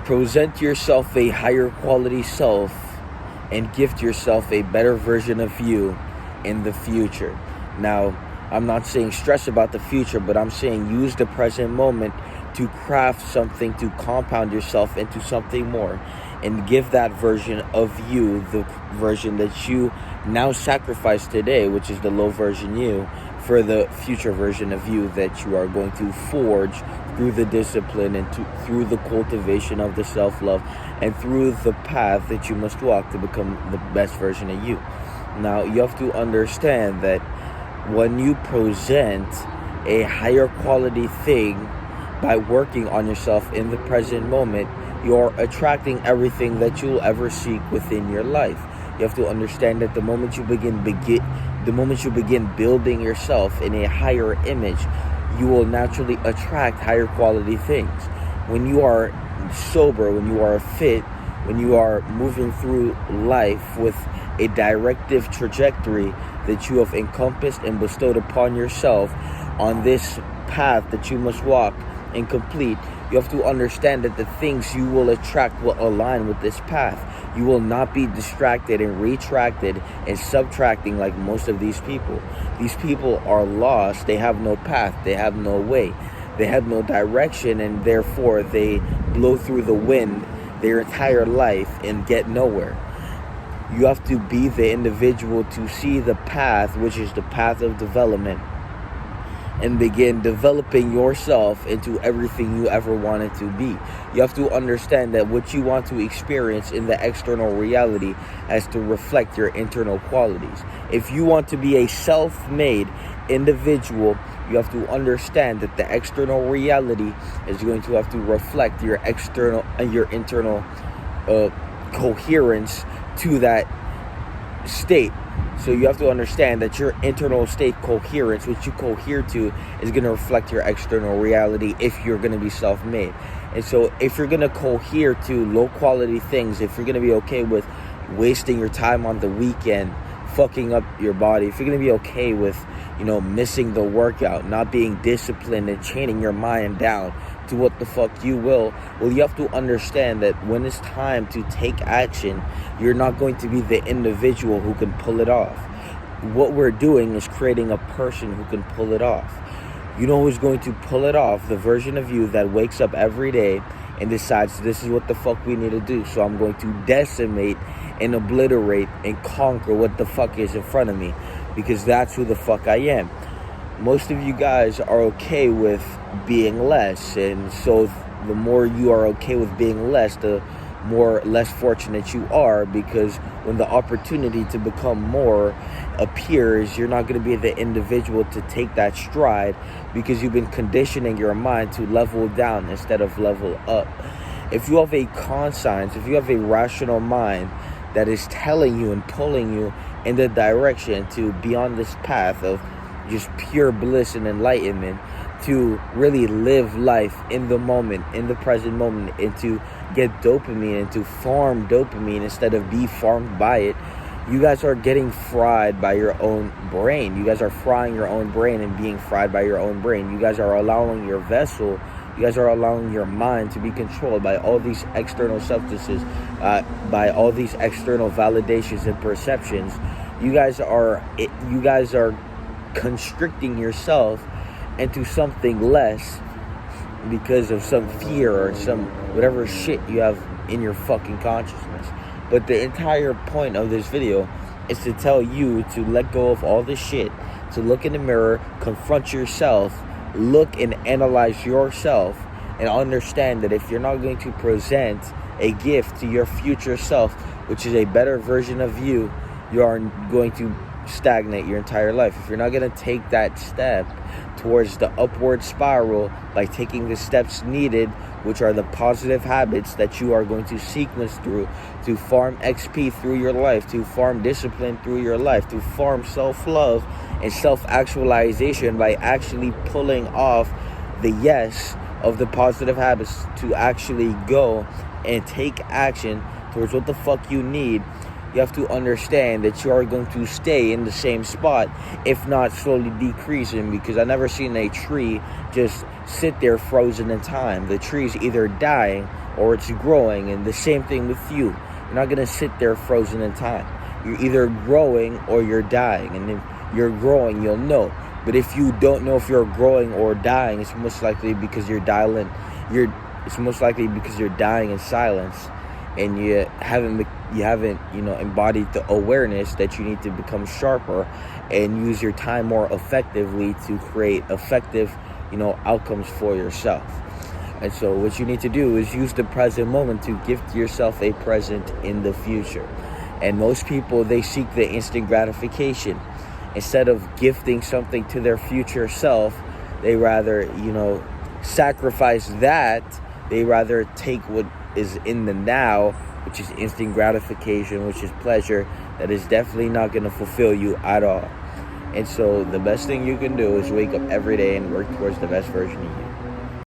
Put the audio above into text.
Present yourself a higher quality self and gift yourself a better version of you in the future. Now, I'm not saying stress about the future, but I'm saying use the present moment to craft something, to compound yourself into something more, and give that version of you, the version that you now sacrifice today, which is the low version you, for the future version of you that you are going to forge through the discipline and through the cultivation of the self-love and through the path that you must walk to become the best version of you. Now, you have to understand that when you present a higher quality thing by working on yourself in the present moment, you're attracting everything that you'll ever seek within your life. You have to understand that the moment you begin building yourself in a higher image, you will naturally attract higher quality things. When you are sober, when you are fit, when you are moving through life with a directive trajectory that you have encompassed and bestowed upon yourself on this path that you must walk and complete, you have to understand that the things you will attract will align with this path. You will not be distracted and retracted and subtracting like most of these people. These people are lost. They have no path. They have no way. They have no direction, and therefore they blow through the wind their entire life and get nowhere. You have to be the individual to see the path, which is the path of development, and begin developing yourself into everything you ever wanted to be. You have to understand that what you want to experience in the external reality has to reflect your internal qualities. If you want to be a self-made individual, you have to understand that the external reality is going to have to reflect your external and your internal coherence to that state. So you have to understand that your internal state coherence, which you cohere to, is going to reflect your external reality if you're going to be self-made. And so if you're going to cohere to low quality things, if you're going to be okay with wasting your time on the weekend, fucking up your body, if you're going to be okay with, missing the workout, not being disciplined and chaining your mind down to what the fuck you will, well, you have to understand that when it's time to take action, you're not going to be the individual who can pull it off. What we're doing is creating a person who can pull it off. You know who's going to pull it off? The version of you that wakes up every day and decides this is what the fuck we need to do. So I'm going to decimate and obliterate and conquer what the fuck is in front of me, because that's who the fuck I am. Most of you guys are okay with being less, and so the more you are okay with being less, the less fortunate you are, because when the opportunity to become more appears, you're not going to be the individual to take that stride, because you've been conditioning your mind to level down instead of level up. If you have a conscience, if you have a rational mind that is telling you and pulling you in the direction to be on this path of just pure bliss and enlightenment, to really live life in the moment, in the present moment, and to get dopamine and to farm dopamine instead of be farmed by it, you guys are getting fried by your own brain. You guys are frying your own brain and being fried by your own brain. You guys are allowing your vessel, you guys are allowing your mind to be controlled by all these external substances, by all these external validations and perceptions. You guys are constricting yourself into something less because of some fear or some whatever shit you have in your fucking consciousness. But the entire point of this video is to tell you to let go of all this shit, to look in the mirror, confront yourself, look and analyze yourself, and understand that if you're not going to present a gift to your future self, which is a better version of you, you are going to stagnate your entire life. If you're not going to take that step towards the upward spiral by taking the steps needed, which are the positive habits that you are going to sequence through to farm XP through your life, to farm discipline through your life, to farm self-love and self-actualization by actually pulling off the yes of the positive habits, to actually go and take action towards what the fuck you need, you have to understand that you are going to stay in the same spot, if not slowly decreasing, because I've never seen a tree just sit there frozen in time. The tree is either dying or it's growing. And the same thing with you. You're not going to sit there frozen in time. You're either growing or you're dying. And if you're growing, you'll know. But if you don't know if you're growing or dying, it's most likely because you're dying in silence, and you haven't embodied the awareness that you need to become sharper and use your time more effectively to create effective, outcomes for yourself. And so what you need to do is use the present moment to gift yourself a present in the future. And most people, they seek the instant gratification. Instead of gifting something to their future self, they rather, sacrifice that. They rather take what is in the now, which is instant gratification, which is pleasure, that is definitely not going to fulfill you at all. And so the best thing you can do is wake up every day and work towards the best version of you.